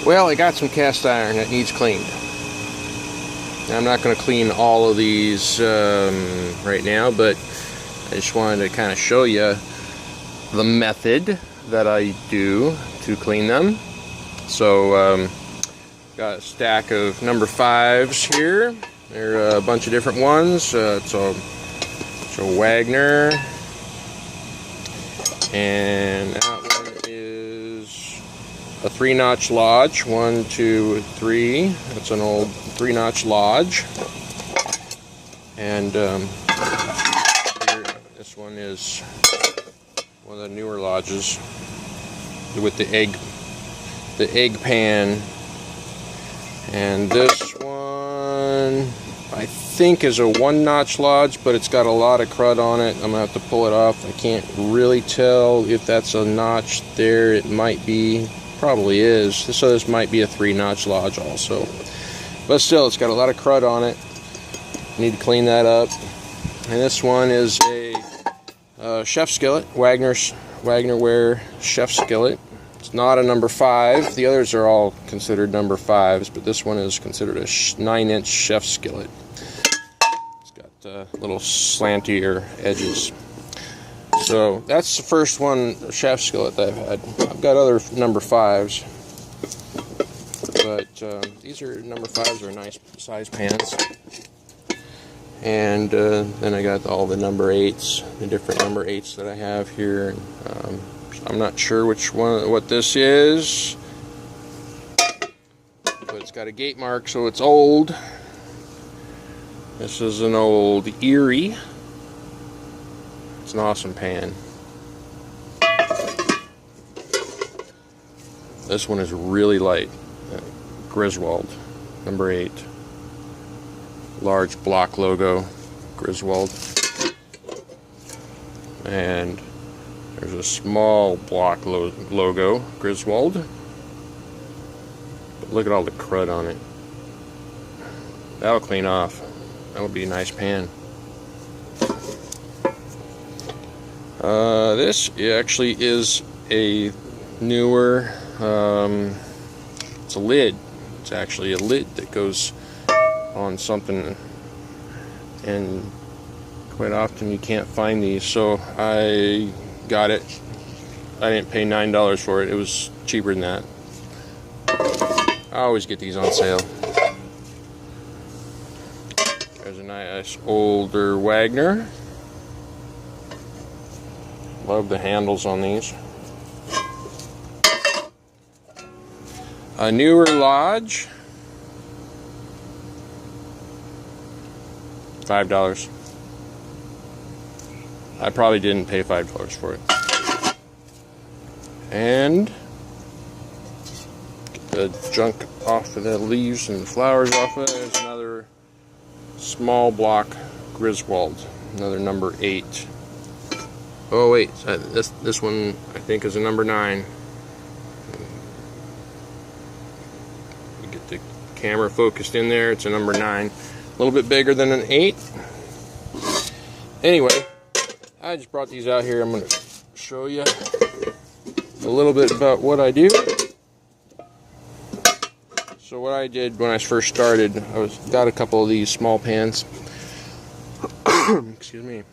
Well, I got some cast iron that needs cleaned. I'm not going to clean all of these right now, but I just wanted to kind of show you the method that I do to clean them. So, got a stack of number 5s here. They're a bunch of different ones. It's a Wagner, and that one is a 3-notch Lodge. 1, 2, 3. That's an old 3-notch Lodge. And here, this one is one of the newer Lodges with the egg pan. And this one I think is a 1-notch Lodge, but it's got a lot of crud on it. I'm gonna have to pull it off. I can't really tell if that's a notch there. It might be, probably is. So this might be a 3-notch Lodge also. But still, it's got a lot of crud on it. Need to clean that up. And this one is a chef skillet, Wagner Ware chef skillet. It's not a number 5. The others are all considered number 5s, but this one is considered a 9-inch chef skillet. It's got little slantier edges. So that's the first one, chef skillet that I've had. I've got other number 5s, but these are number 5s, are nice size pans. And then I got all the number 8s, the different number 8s that I have here. I'm not sure what this is, but it's got a gate mark, so it's old. This is an old Erie. It's an awesome pan. This one is really light. Griswold, number 8. Large block logo, Griswold. And there's a small block logo, Griswold. But look at all the crud on it. That'll clean off. That'll be a nice pan. This actually is a newer, it's a lid. It's actually a lid that goes on something, and quite often you can't find these, so I got it. I didn't pay $9 for it. It was cheaper than that. I always get these on sale. There's a nice older Wagner. Love the handles on these. A newer Lodge. $5. I probably didn't pay $5 for it. And get the junk off of the leaves and the flowers off of it. There's another small block Griswold, another number 8. Oh wait, this one I think is a number 9. Get the camera focused in there. It's a number 9. A little bit bigger than an 8. Anyway, I just brought these out here. I'm going to show you a little bit about what I do. So what I did when I first started, I got a couple of these small pans. Excuse me.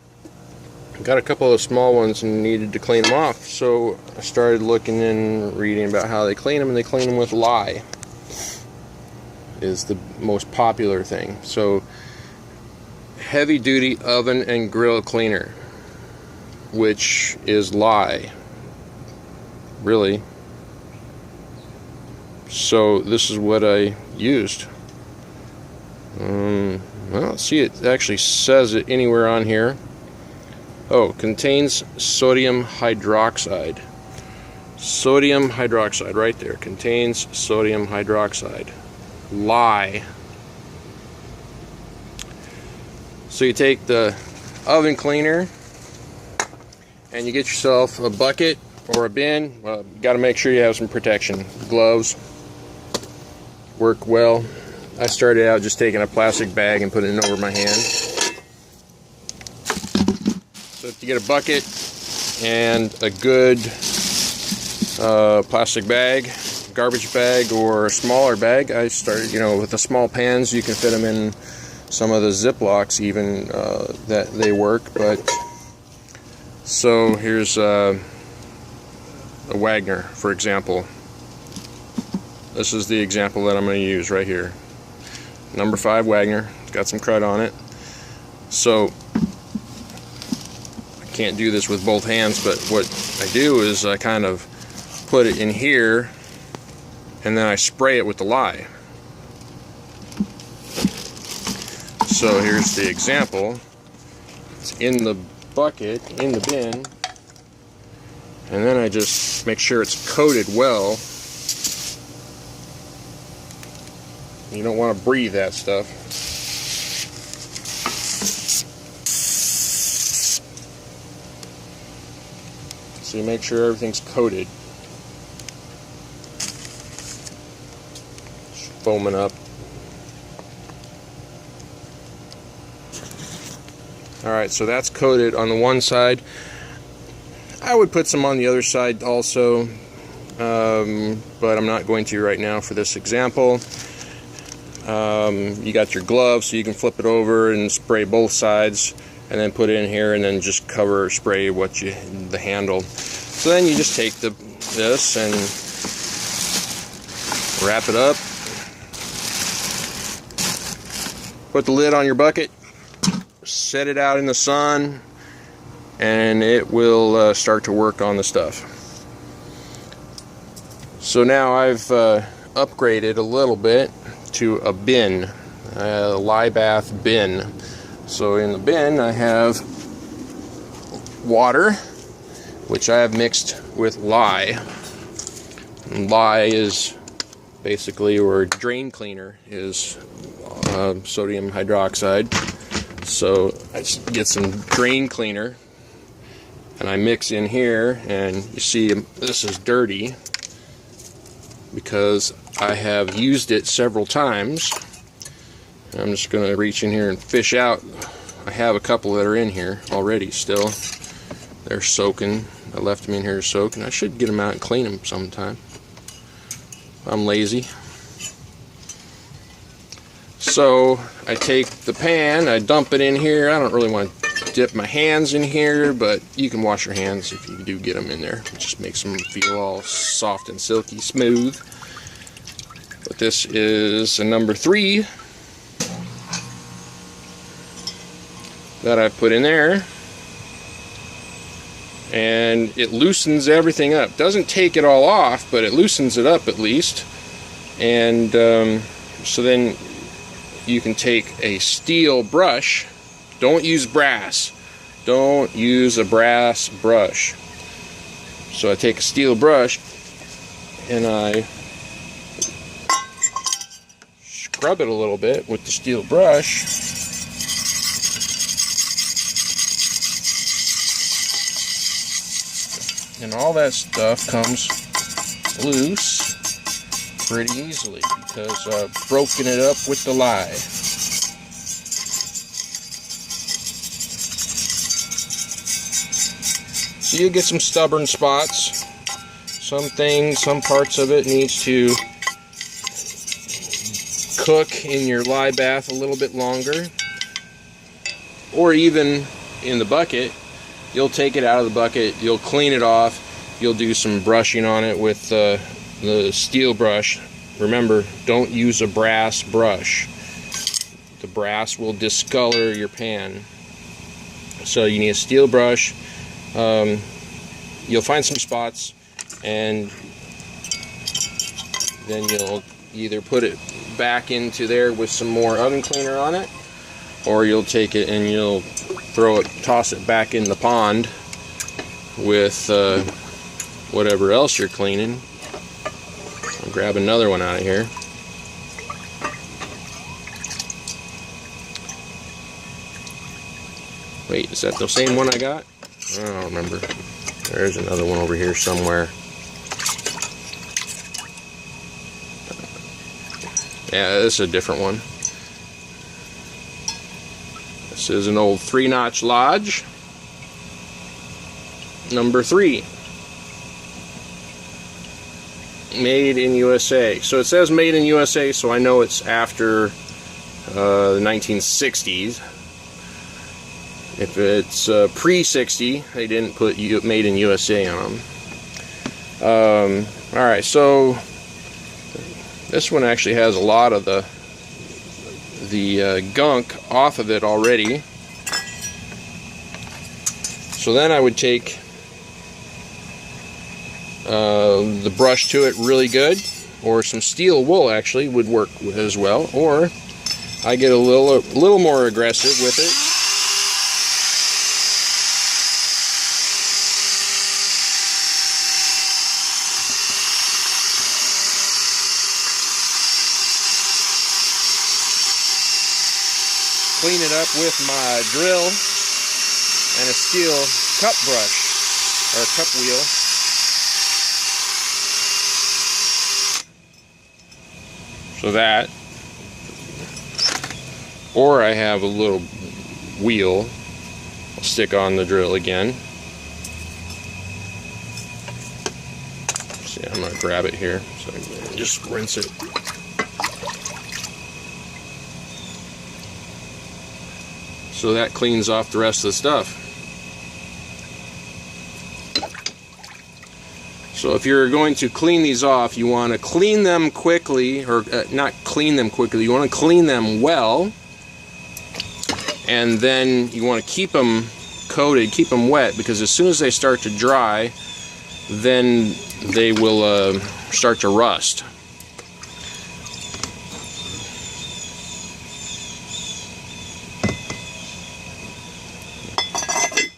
Got a couple of small ones and needed to clean them off. So I started looking and reading about how they clean them, and they clean them with lye. Is the most popular thing. So heavy duty oven and grill cleaner, which is lye, really. So this is what I used. Well, see, it actually says it anywhere on here. Oh, contains sodium hydroxide. Sodium hydroxide, right there. Contains sodium hydroxide. Lye. So you take the oven cleaner and you get yourself a bucket or a bin. Well, you got to make sure you have some protection. Gloves work well. I started out just taking a plastic bag and putting it over my hand. So if you get a bucket and a good plastic bag, garbage bag or a smaller bag. I started, with the small pans. You can fit them in some of the Ziplocs even that they work. But so here's a Wagner, for example. This is the example that I'm going to use right here. Number 5 Wagner. It's got some crud on it. So I can't do this with both hands, but what I do is I kind of put it in here and then I spray it with the lye. So here's the example. It's in the bucket, in the bin, and then I just make sure it's coated well. You don't want to breathe that stuff. So you make sure everything's coated. It's foaming up. Alright, so that's coated on the one side. I would put some on the other side also, but I'm not going to right now for this example. You got your glove, so you can flip it over and spray both sides, and then put it in here, and then just cover or spray the handle. So then you just take this and wrap it up, put the lid on your bucket, set it out in the sun, and it will start to work on the stuff. So now I've upgraded a little bit to a bin, a lye bath bin. So in the bin I have water, which I have mixed with lye. And lye is basically, or drain cleaner is sodium hydroxide. So I just get some drain cleaner and I mix in here, and you see this is dirty because I have used it several times. I'm just going to reach in here and fish out. I have a couple that are in here already still. They're soaking. I left them in here to soak, and I should get them out and clean them sometime. I'm lazy. So I take the pan, I dump it in here. I don't really want to dip my hands in here, but you can wash your hands if you do get them in there. It just makes them feel all soft and silky smooth. But this is a number 3 that I put in there, and it loosens everything up. Doesn't take it all off, but it loosens it up at least. And so then you can take a steel brush. Don't use brass. Don't use a brass brush. So I take a steel brush and I scrub it a little bit with the steel brush. And all that stuff comes loose pretty easily because I've broken it up with the lye. So you get some stubborn spots. Some parts of it needs to cook in your lye bath a little bit longer. Or even in the bucket, you'll take it out of the bucket, you'll clean it off, you'll do some brushing on it with the steel brush. Remember, don't use a brass brush. The brass will discolor your pan. So you need a steel brush. You'll find some spots, and then you'll either put it back into there with some more oven cleaner on it, or you'll take it and you'll toss it back in the pond with whatever else you're cleaning. I'll grab another one out of here. Wait, is that the same one I got? I don't remember. There's another one over here somewhere. Yeah, this is a different one. This is an old 3-notch Lodge, number 3. Made in USA. So it says made in USA, so I know it's after the 1960s. If it's pre-60, they didn't put made in USA on them. Alright, so this one actually has a lot of the gunk off of it already. So then I would take the brush to it really good, or some steel wool actually would work as well, or I get a little more aggressive with it. Clean it up with my drill and a steel cup brush, or cup wheel. So that, or I have a little wheel I'll stick on the drill again. See, I'm going to grab it here so I can just rinse it. So that cleans off the rest of the stuff. So if you're going to clean these off, you want to clean them quickly, or not clean them quickly, you want to clean them well, and then you want to keep them coated, keep them wet, because as soon as they start to dry, then they will start to rust.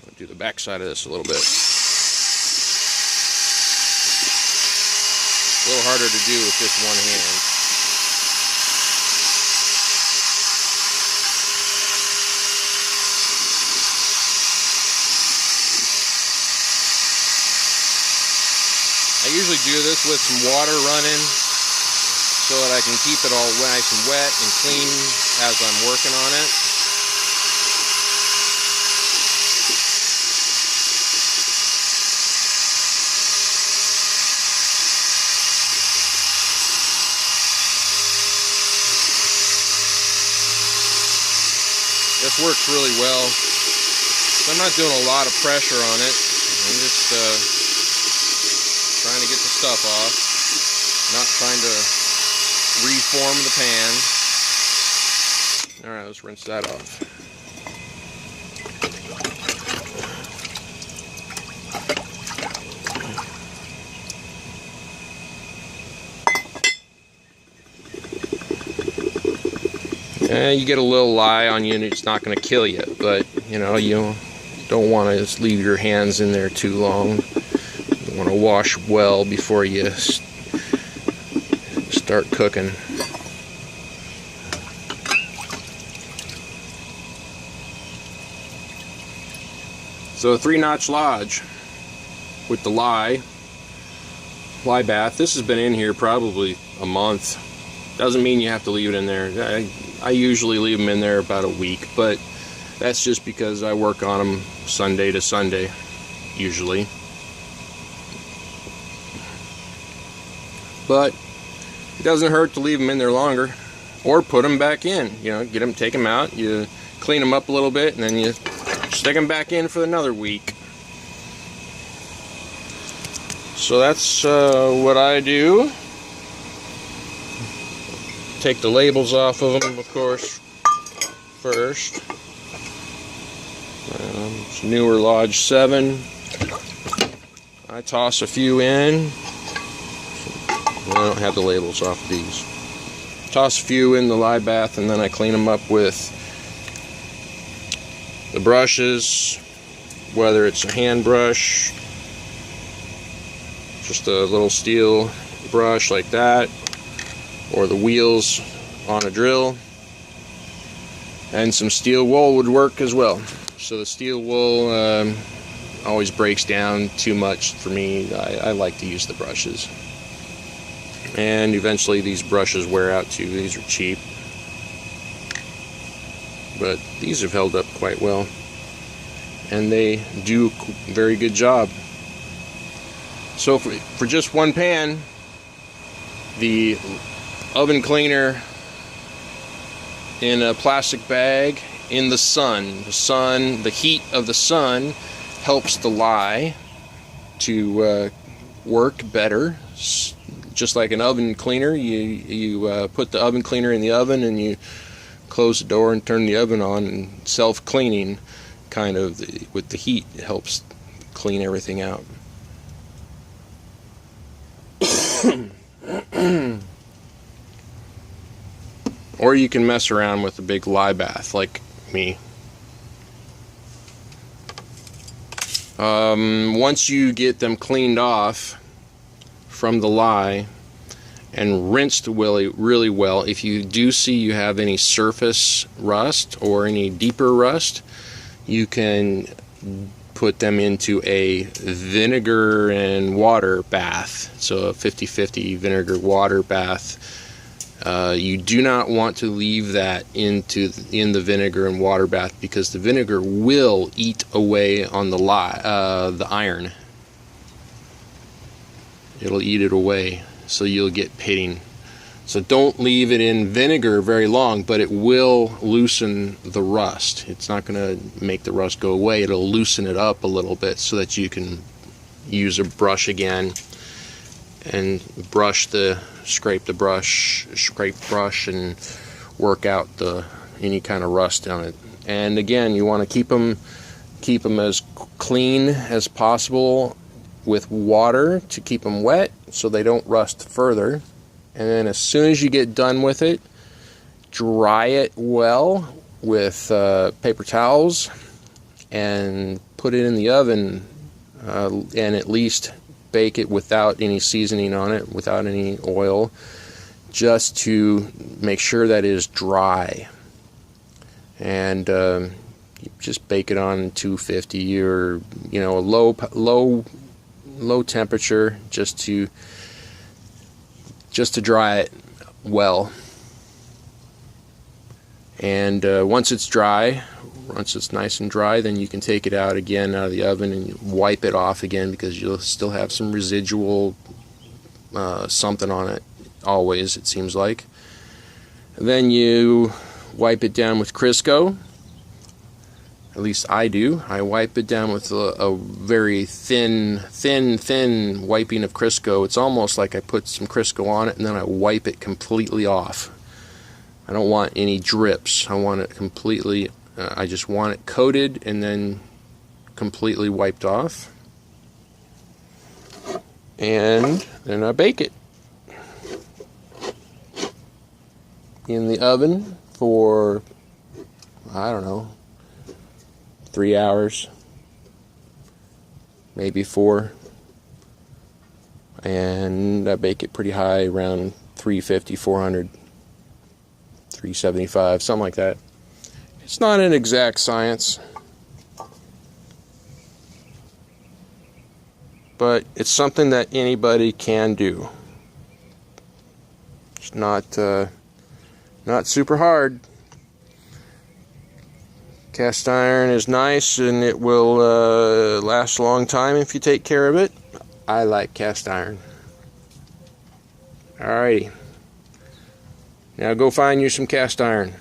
I'll do the back side of this a little bit. A little harder to do with just one hand. I usually do this with some water running so that I can keep it all nice and wet and clean as I'm working on it. This works really well. So I'm not doing a lot of pressure on it. I'm just trying to get the stuff off. Not trying to reform the pan. Alright, let's rinse that off. You get a little lye on you and it's not going to kill you, but you know, you don't want to just leave your hands in there too long. You want to wash well before you start cooking. So a 3-notch lodge with the lye bath. This has been in here probably a month. Doesn't mean you have to leave it in there. I usually leave them in there about a week, but that's just because I work on them Sunday to Sunday, usually. But it doesn't hurt to leave them in there longer, or put them back in. You know, take them out, you clean them up a little bit, and then you stick them back in for another week. So that's what I do. Take the labels off of them, of course, first. It's newer Lodge 7. I toss a few in. I don't have the labels off of these. Toss a few in the lye bath, and then I clean them up with the brushes, whether it's a hand brush, just a little steel brush like that, or the wheels on a drill, and some steel wool would work as well. So the steel wool always breaks down too much for me. I like to use the brushes, and eventually these brushes wear out too. These are cheap, but these have held up quite well, and they do a very good job. So for just one pan, the oven cleaner in a plastic bag in the sun. The heat of the sun helps the lye to work better. Just like an oven cleaner, you put the oven cleaner in the oven and you close the door and turn the oven on, and self-cleaning kind of with the heat, it helps clean everything out. Or you can mess around with a big lye bath like me. Once you get them cleaned off from the lye and rinsed really well, if you do see you have any surface rust or any deeper rust, you can put them into a vinegar and water bath. So a 50-50 vinegar water bath. You do not want to leave that in the vinegar and water bath, because the vinegar will eat away on the iron. It'll eat it away, so you'll get pitting. So don't leave it in vinegar very long, but it will loosen the rust. It's not going to make the rust go away. It'll loosen it up a little bit so that you can use a brush again and scrape brush and work out any kind of rust on it. And again, you want to keep them as clean as possible with water to keep them wet so they don't rust further. And then as soon as you get done with it, dry it well with paper towels and put it in the oven, and at least bake it without any seasoning on it, without any oil, just to make sure that it is dry. And you just bake it on 250 or a low temperature, just to dry it well. And once it's nice and dry, then you can take it out again out of the oven and wipe it off again, because you'll still have some residual something on it always, it seems like. And then you wipe it down with Crisco. At least I do. I wipe it down with a very thin wiping of Crisco. It's almost like I put some Crisco on it and then I wipe it completely off. I don't want any drips. I want it completely, I just want it coated and then completely wiped off. And then I bake it in the oven for, I don't know, 3 hours, maybe 4, and I bake it pretty high, around 350, 400, 375, something like that. It's not an exact science, but it's something that anybody can do. It's not super hard. Cast iron is nice, and it will last a long time if you take care of it. I like cast iron. Alrighty. Now go find you some cast iron.